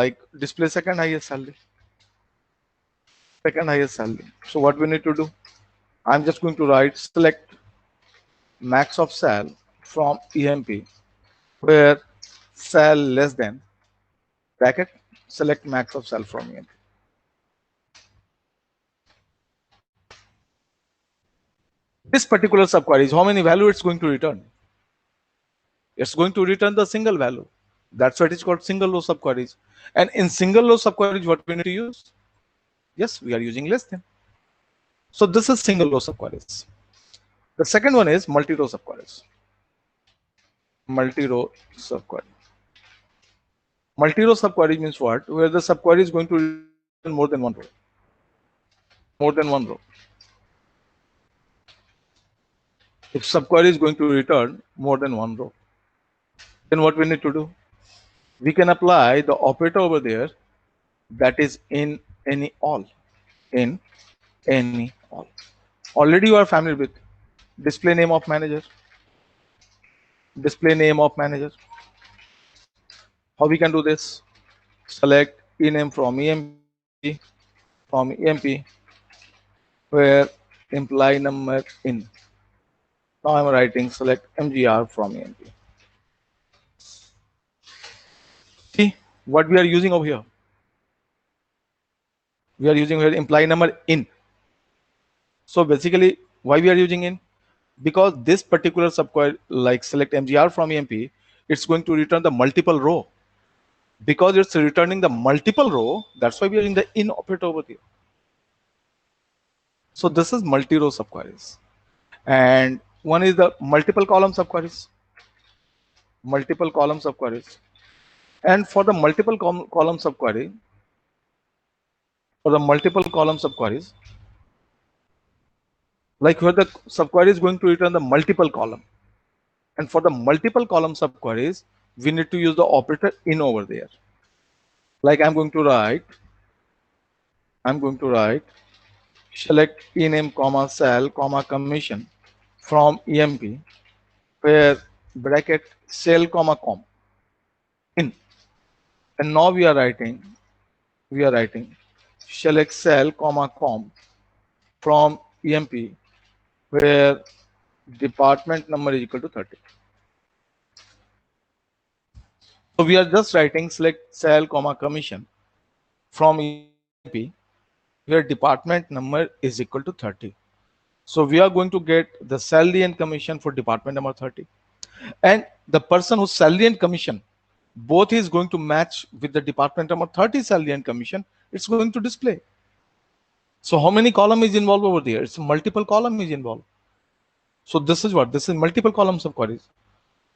like display second highest salary. Second highest salary. So what we need to do? I'm just going to write select max of sal from EMP where sal less than bracket select max of sal from EMP. This particular subquery is how many value it's going to return. It's going to return the single value. That's why it is called single row subqueries. And in single row subqueries, what we need to use? Yes, we are using less than. So this is single row subqueries. The second one is multi-row subqueries. Multi-row subquery. Multi-row subquery means what? Where the subquery is going to return more than one row. More than one row. If subquery is going to return more than one row, then what we need to do? We can apply the operator over there that is in any all. In any all. Already you are familiar with display name of manager. Display name of manager. How we can do this? Select ename from EMP where imply number in. Now I'm writing select MGR from EMP. See what we are using over here. We are using here imply number in. So basically, why we are using in? Because this particular subquery, like select MGR from EMP, it's going to return the multiple row. Because it's returning the multiple row, that's why we are in the in operator over here. So this is multi-row subqueries. And one is the multiple column subqueries. Multiple column subqueries. And for the multiple column subquery, like where the subquery is going to return the multiple column. And for the multiple column subqueries, we need to use the operator in over there. Like I'm going to write select ename comma sal comma commission from EMP where bracket cell comma com in. And now we are writing select cell comma com from EMP where department number is equal to 30. So we are just writing select cell comma commission from EMP where department number is equal to 30. So we are going to get the salary and commission for department number 30. And the person whose salary and commission both is going to match with the department number 30 salary and commission, it's going to display. So how many column is involved over there? It's multiple column is involved. So this is what? This is multiple column subqueries.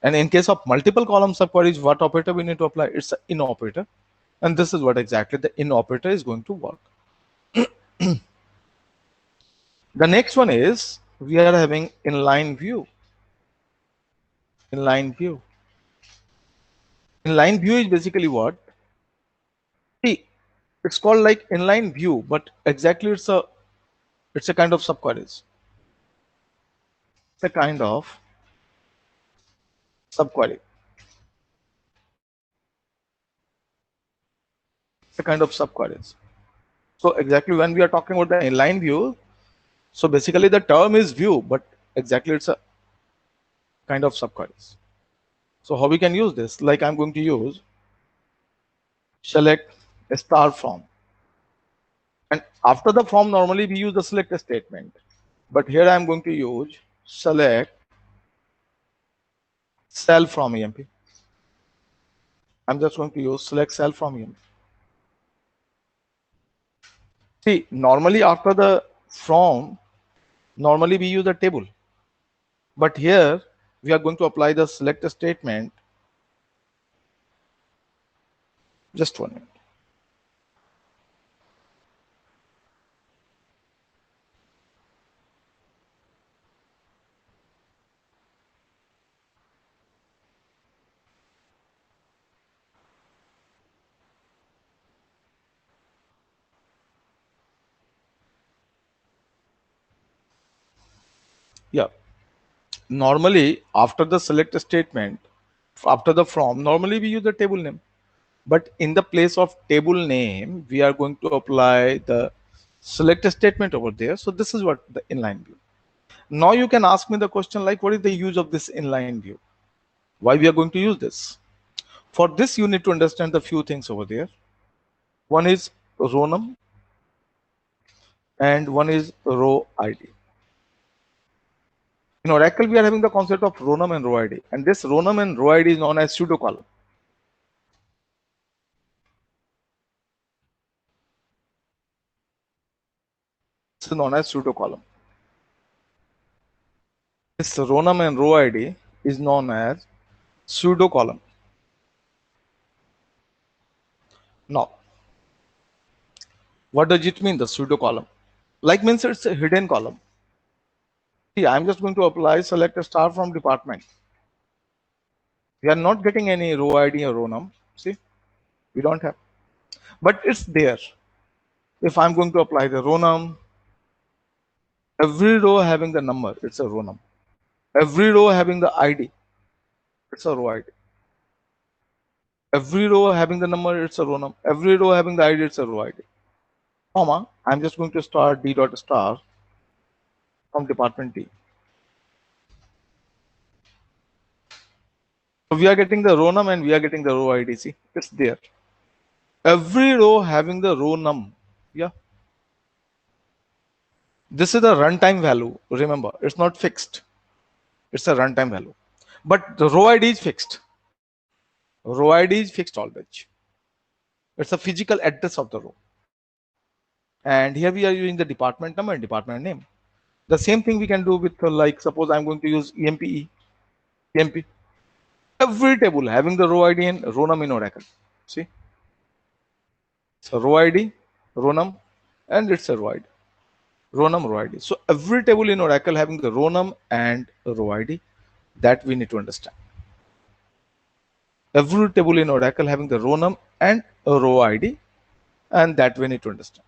And in case of multiple column subqueries, what operator we need to apply? It's an in operator. And this is what exactly the in operator is going to work. The next one is we are having inline view. Inline view. Inline view is basically what? See, it's called like inline view, but exactly it's a kind of subqueries. It's a kind of subquery. It's a kind of subqueries. So exactly when we are talking about the inline view, so basically the term is view, but exactly it's a kind of subqueries. So how we can use this? Like I'm going to use select a star from. And after the from, normally we use the select statement. But here I'm going to use select cell from EMP. I'm just going to use select cell from EMP. See, normally after the from, normally we use a table. But here we are going to apply the select statement. Just 1 minute. Yeah. Normally after the select statement, after the from, normally we use the table name. But in the place of table name, we are going to apply the select statement over there. So this is what the inline view. Now you can ask me the question like, what is the use of this inline view? Why we are going to use this? For this, you need to understand the few things over there. One is row num and one is row ID. In Oracle, we are having the concept of row num and row ID, and this row num and row ID is known as pseudo column. This is known as pseudo column. This row num and row ID is known as pseudo column. Now, what does it mean, the pseudo column? Like means it's a hidden column. See, I'm just going to apply select a star from department. We are not getting any row ID or row num. See, we don't have, but it's there. If I'm going to apply the row num, every row having the number, it's a row num. Every row having the ID, it's a row ID. Every row having the number, it's a row num. Every row having the ID, it's a row ID. Comma, I'm just going to start d dot star from department D. So we are getting the row num and we are getting the row ID. See, it's there. Every row having the row num. Yeah. This is the runtime value. Remember, it's not fixed. It's a runtime value. But the row ID is fixed. Row ID is fixed always. It's a physical address of the row. And here we are using the department number and department name. The same thing we can do with like, suppose I'm going to use EMPE, EMP. Every table having the row ID and row num in Oracle. See? So row ID, row num, and it's a row ID. Row num, row ID. So every table in Oracle having the row num and row ID, that we need to understand. Every table in Oracle having the row num and a row ID, and that we need to understand.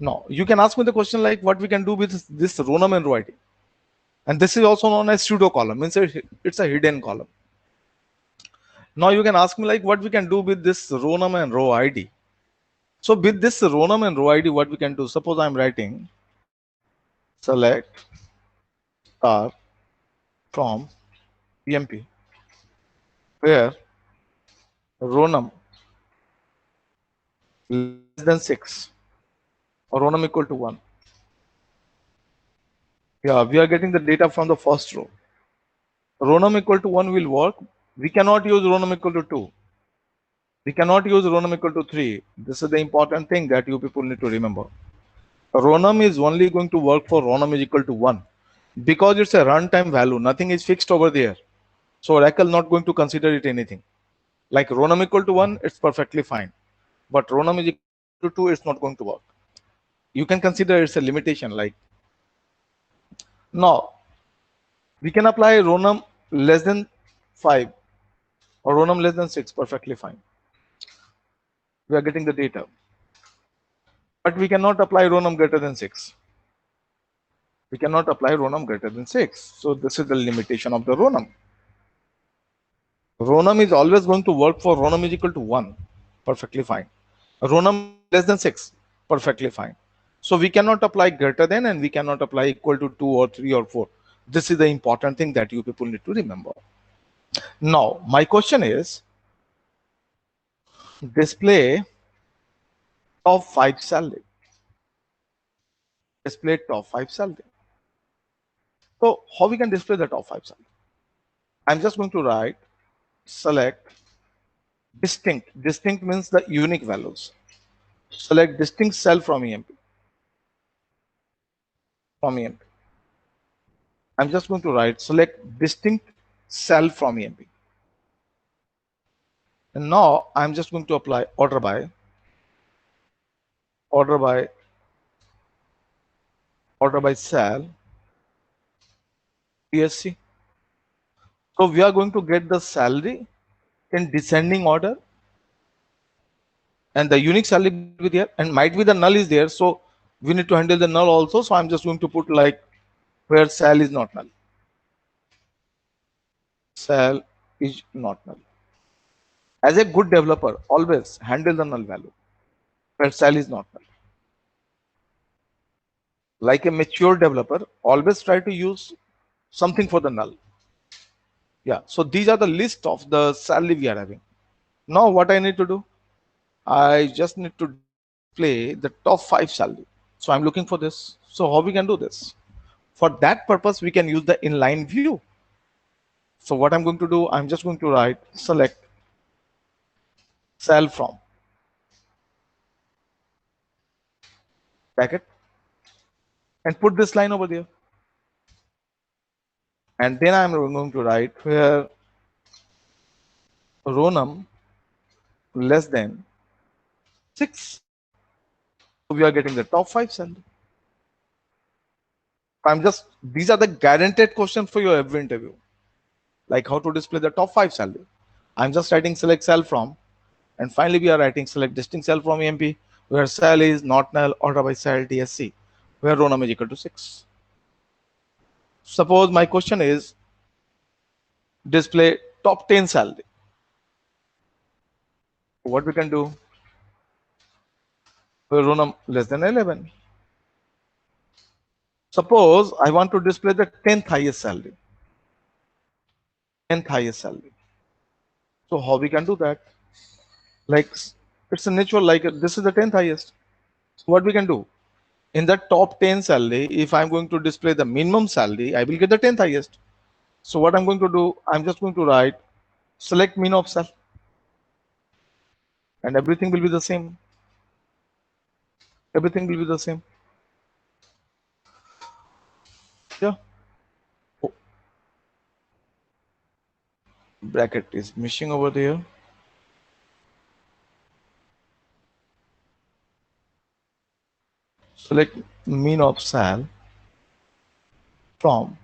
Now, you can ask me the question like what we can do with this row num and row ID. And this is also known as pseudo column, means it's a hidden column. Now you can ask me like what we can do with this row num and row ID. So with this row num and row ID, what we can do, suppose I'm writing select star from EMP, where row num less than 6 or row num equal to 1. Yeah, we are getting the data from the first row. Row num equal to 1 will work. We cannot use row num equal to 2. We cannot use row num equal to 3. This is the important thing that you people need to remember. Row num is only going to work for row num is equal to 1 because it's a runtime value. Nothing is fixed over there. So Oracle not going to consider it anything. Like row num equal to 1, it's perfectly fine. But row num is equal to 2, it's not going to work. You can consider it's a limitation. Like now, we can apply row num less than 5 or row num less than 6, perfectly fine. We are getting the data. But we cannot apply row num greater than 6. We cannot apply row num greater than 6. So this is the limitation of the row num. Row num is always going to work for row num is equal to 1, perfectly fine. Row num less than 6, perfectly fine. So we cannot apply greater than and we cannot apply equal to 2 or 3 or 4. This is the important thing that you people need to remember. Now, my question is, display top 5 salary. Display top 5 salary. So how we can display the top 5 salary? I'm just going to write select distinct. Distinct means the unique values. Select distinct cell from EMP. From EMP. I'm just going to write select distinct cell from EMP. And now I'm just going to apply order by cell PSC. So we are going to get the salary in descending order, and the unique salary will be there, and might be the null is there. So we need to handle the null also. So I'm just going to put like where cell is not null. Cell is not null. As a good developer, always handle the null value where cell is not null. Like a mature developer, always try to use something for the null. Yeah, so these are the list of the salary we are having. Now what I need to do, I just need to display the top 5 salary. So I'm looking for this. So how we can do this? For that purpose, we can use the inline view. So what I'm going to do, I'm just going to write select cell from bracket and put this line over there. And then I'm going to write where row num less than 6. So we are getting the top 5 cell. I'm just, these are the guaranteed questions for your every interview. Like how to display the top 5 salary. I'm just writing select cell from, and finally we are writing select distinct cell from EMP, where cell is not null order by cell DSC, where row number is equal to 6. Suppose my question is display top 10 salary. What we can do, where row number less than 11. Suppose I want to display the 10th highest salary. 10th highest salary. So how we can do that? Like it's a natural, like this is the 10th highest. So what we can do? In the top 10 salary, if I'm going to display the minimum salary, I will get the 10th highest. So what I'm going to do, I'm just going to write select min of cell, and everything will be the same. Everything will be the same. Yeah. Oh, bracket is missing over there. Select min of cell from.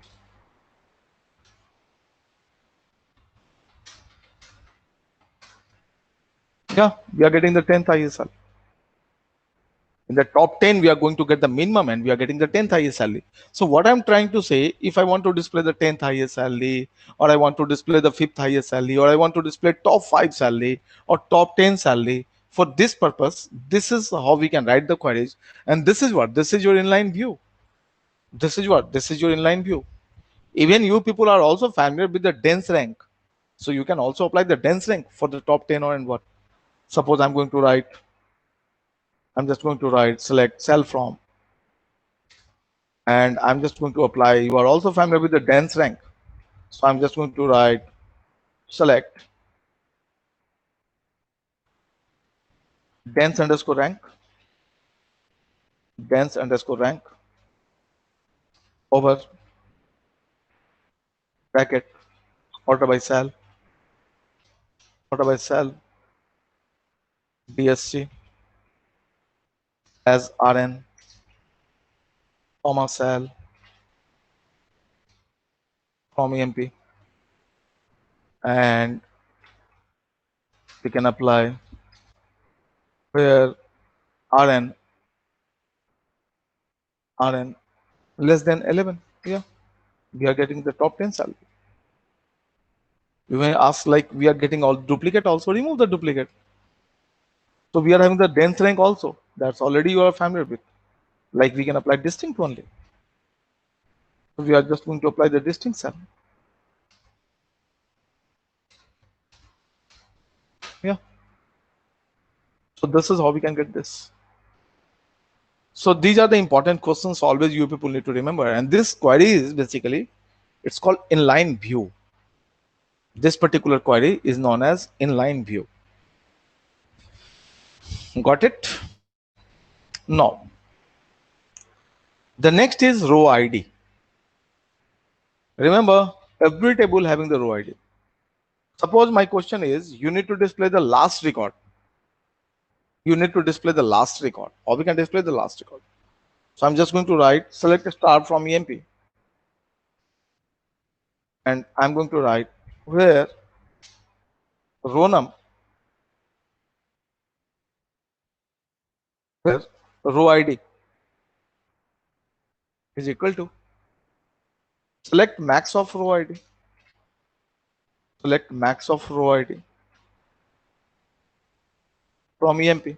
Yeah, we are getting the 10th highest salary. In the top 10, we are going to get the minimum and we are getting the 10th highest salary. So what I'm trying to say, if I want to display the 10th highest salary, or I want to display the 5th highest salary, or I want to display top 5 salary or top 10 salary, for this purpose, this is how we can write the queries. And this is what, this is your inline view. This is what, this is your inline view. Even you people are also familiar with the dense rank. So you can also apply the dense rank for the top 10 or and what. Suppose I'm going to write, I'm just going to write select cell from, and I'm just going to apply. You are also familiar with the dense rank. So I'm just going to write select dense underscore rank, dense underscore rank over bracket order by cell, order by cell, DSC as RN, comma cell from EMP, and we can apply where RN less than 11. Yeah, we are getting the top 10 cell. You may ask, like, we are getting all duplicate, also remove the duplicate. So we are having the dense rank also. That's already you are familiar with. Like we can apply distinct only. So we are just going to apply the distinct cell. Yeah. So this is how we can get this. So these are the important questions always you people need to remember. And this query is basically, it's called inline view. This particular query is known as inline view. Got it? Now, the next is row ID. Remember, every table having the row ID. Suppose my question is, you need to display the last record. You need to display the last record, or we can display the last record. So I'm just going to write select a star from EMP, and I'm going to write where row num, where row ID is equal to select max of row ID, select max of row ID, from EMP.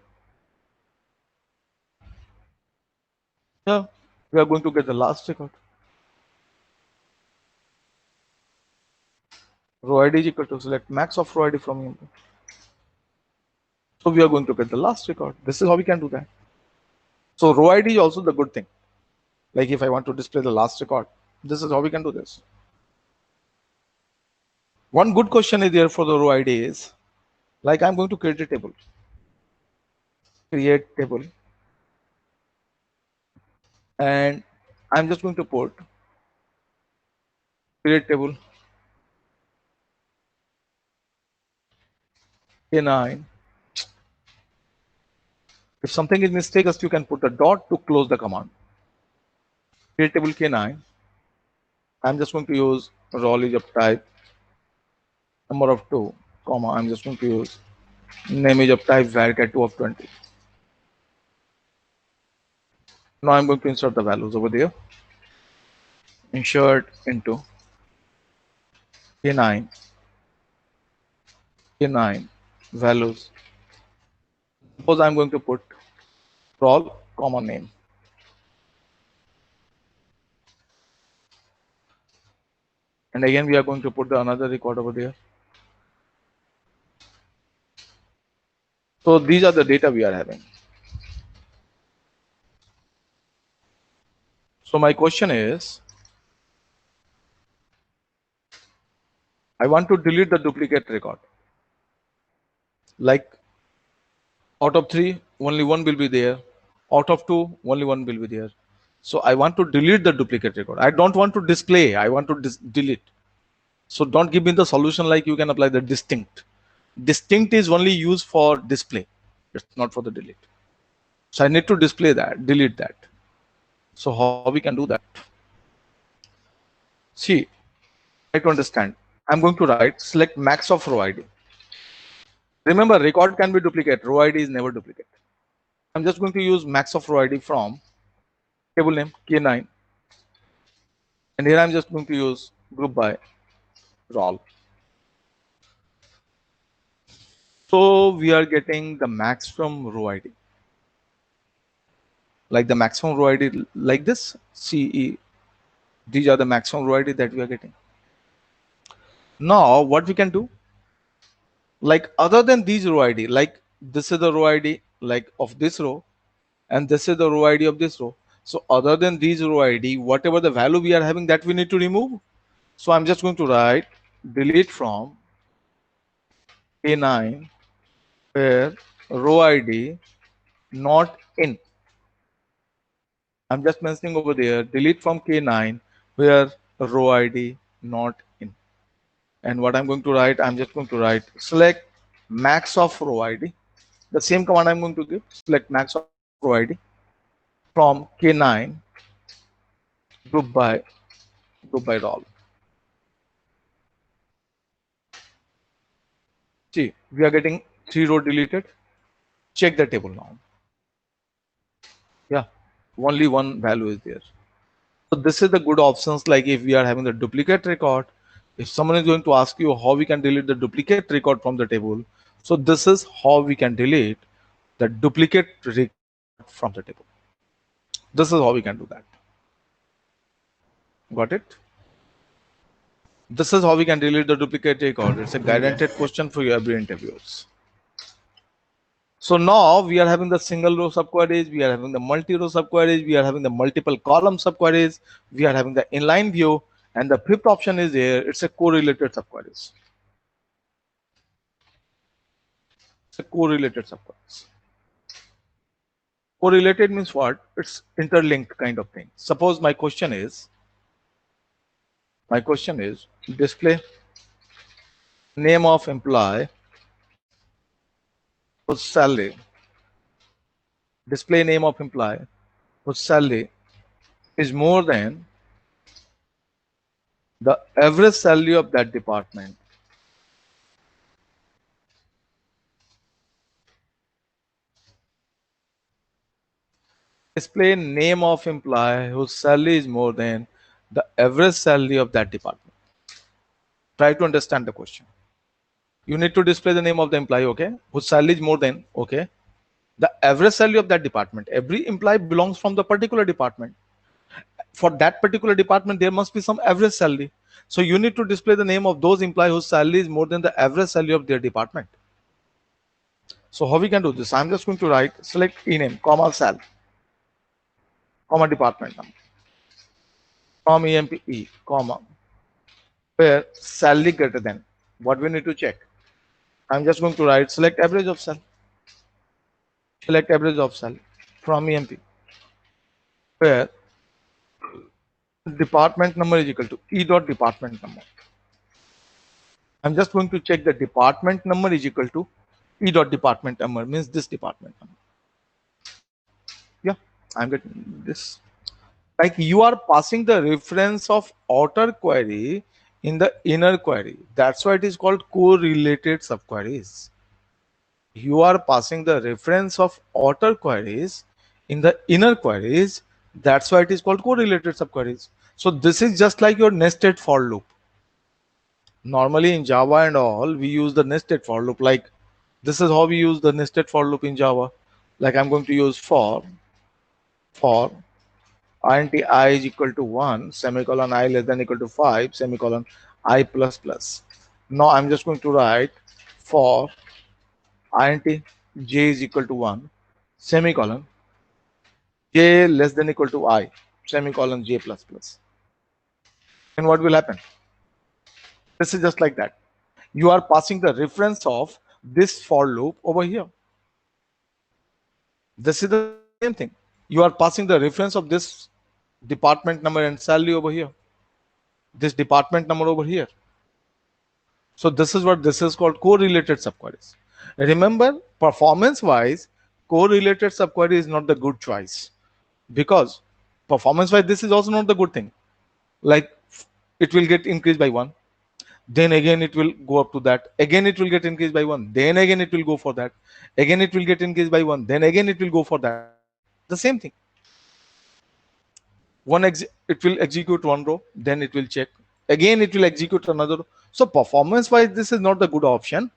Yeah, we are going to get the last record. Row ID is equal to select max of row ID from EMP. So we are going to get the last record. This is how we can do that. So row ID is also the good thing. Like if I want to display the last record, this is how we can do this. One good question is there for the row ID is, like I'm going to create a table. Create table. And I'm just going to put create table K9. If something is mistakes, you can put a dot to close the command. Create table K9. I'm just going to use roll is of type number of 2, comma. I'm just going to use name is of type varchar 2 of 20. Now I'm going to insert the values over there. Insert into K9 values. Suppose I'm going to put roll, comma name. And again, we are going to put the another record over there. So these are the data we are having. So my question is, I want to delete the duplicate record. Like out of 3, only 1 will be there. Out of 2, only 1 will be there. So I want to delete the duplicate record. I don't want to display. I want to delete. So don't give me the solution like you can apply the distinct. Distinct is only used for display. It's not for the delete. So I need to display that, delete that. So how we can do that? See, try to understand. I'm going to write select max of row ID. Remember, record can be duplicate. Row ID is never duplicate. I'm just going to use max of row ID from table name K9. And here I'm just going to use group by roll. So we are getting the max from row ID. Like the maximum row ID like this, CE. These are the maximum row ID that we are getting. Now what we can do, like other than these row ID, like this is the row ID like of this row, and this is the row ID of this row. So other than these row ID, whatever the value we are having, that we need to remove. So I'm just going to write delete from K9 where row ID not in. I'm just mentioning over there delete from K9 where row ID not in. And what I'm going to write, I'm just going to write select max of row ID. The same command I'm going to give, select max of row ID from K9 group by roll. See, we are getting 3 row deleted. Check the table now. Yeah, only one value is there. So this is the good options. Like if we are having the duplicate record, if someone is going to ask you how we can delete the duplicate record from the table, so this is how we can delete the duplicate record from the table. This is how we can do that. Got it? This is how we can delete the duplicate record. It's a guaranteed question for your every interviews. So now we are having the single row subqueries, we are having the multi-row subqueries, we are having the multiple column subqueries, we are having the inline view, and the fifth option is here. It's a correlated subqueries. It's a correlated subqueries. Correlated means what? It's interlinked kind of thing. Suppose my question is display name of employee whose salary. Display name of employee whose salary is more than the average salary of that department. Display name of employee whose salary is more than the average salary of that department. Try to understand the question. You need to display the name of the employee, okay, whose salary is more than, okay, the average salary of that department. Every employee belongs from the particular department. For that particular department, there must be some average salary. So you need to display the name of those employees whose salary is more than the average salary of their department. So how we can do this? I'm just going to write select ename, comma sal, comma department number, from EMPE, comma, where salary greater than. What we need to check? I'm just going to write select average of sal, select average of sal from EMP, where department number is equal to E dot department number. I'm just going to check the department number is equal to E dot department number, means this department number. Yeah, I'm getting this. Like you are passing the reference of outer query in the inner query. That's why it is called correlated subqueries. You are passing the reference of outer queries in the inner queries. That's why it is called correlated subqueries. So this is just like your nested for loop. Normally in Java and all, we use the nested for loop. Like this is how we use the nested for loop in Java. Like I'm going to use for int I is equal to 1, semicolon I less than equal to 5, semicolon I plus plus. Now I'm just going to write for int j is equal to 1, semicolon j less than equal to I, semicolon j plus plus. And what will happen? This is just like that. You are passing the reference of this for loop over here. This is the same thing. You are passing the reference of this department number and salary over here. This department number over here. So this is what this is called correlated subqueries. Remember, performance wise, correlated subquery is not the good choice, because performance wise this is also not the good thing. Like it will get increased by 1, then again it will go up to that, again it will get increased by 1, then again it will go for that, again it will get increased by 1, then again it will go for that. The same thing. It will execute one row, then it will check, again it will execute another row. So performance wise this is not the good option.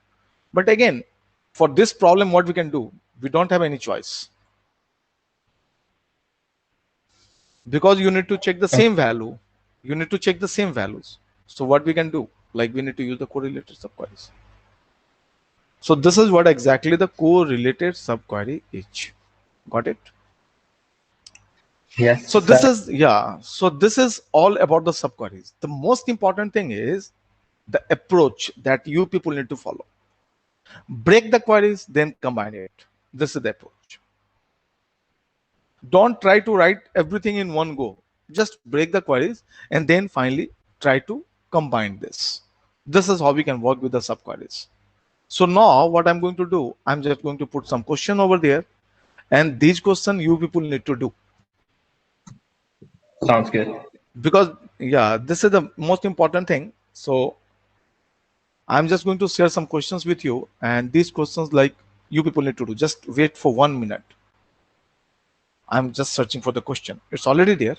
But again, for this problem, what we can do, we don't have any choice, because you need to check the same value. You need to check the same values. So what we can do, like we need to use the correlated subqueries. So this is what exactly the correlated subquery is. Got it? Yes. So this is, yeah. So this is all about the subqueries. The most important thing is the approach that you people need to follow. Break the queries, then combine it. This is the approach. Don't try to write everything in one go. Just break the queries and then finally try to combine this. This is how we can work with the subqueries. So now what I'm going to do, I'm just going to put some question over there, and these questions you people need to do. Sounds good. Because yeah, this is the most important thing. So I'm just going to share some questions with you, and these questions like you people need to do. Just wait for 1 minute. I'm just searching for the question. It's already there.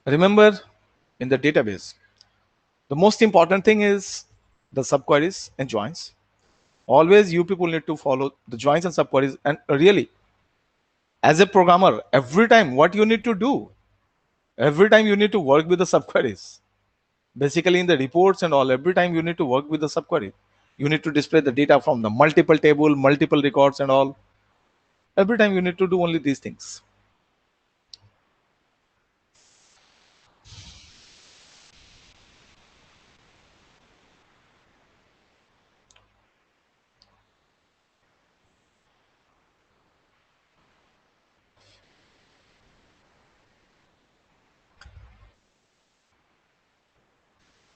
Remember, in the database, the most important thing is the subqueries and joins. Always you people need to follow the joins and subqueries. And really, as a programmer, every time what you need to do, every time you need to work with the subqueries. Basically in the reports and all, every time you need to work with the subquery. You need to display the data from the multiple table, multiple records and all. Every time you need to do only these things.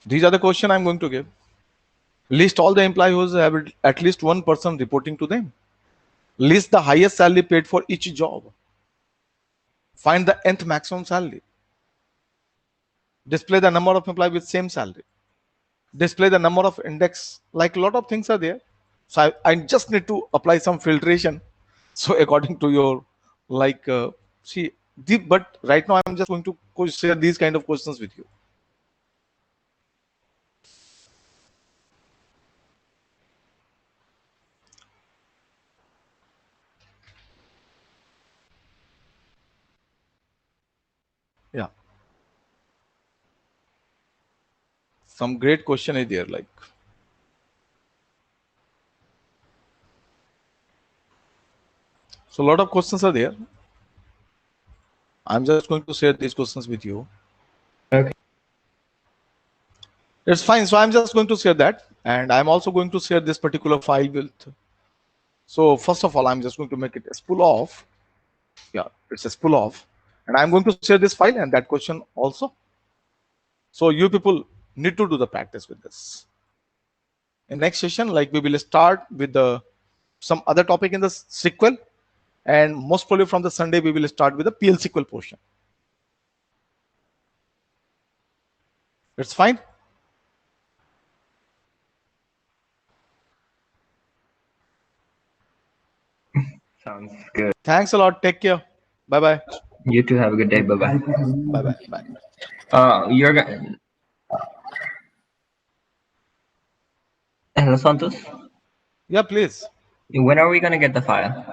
These are the question I'm going to give. List all the employees who have at least one person reporting to them. List the highest salary paid for each job. Find the nth maximum salary. Display the number of employees with same salary. Display the number of index. Like a lot of things are there. So I just need to apply some filtration. So according to your like see, but right now I'm just going to share these kind of questions with you. Yeah. Some great question is there, like. So a lot of questions are there. I'm just going to share these questions with you. Okay. It's fine. So I'm just going to share that, and I'm also going to share this particular file with. So first of all, I'm just going to make it a spool off. Yeah, it's a spool off, and I'm going to share this file and that question also. So you people need to do the practice with this. In next session, like we will start with the some other topic in the SQL, and most probably from the Sunday we will start with the PL SQL portion. It's fine. Sounds good. Thanks a lot. Take care. Bye bye. You too. Have a good day. Bye bye. Bye bye. Bye. You're Hello, Santos. Yeah, please. When are we gonna get the file?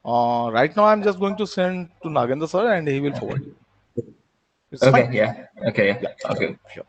Right now I'm just going to send to Nagendra sir and he will forward you. It's Okay. fine. Yeah. Okay. Yeah. Yeah. Sounds good. Sure.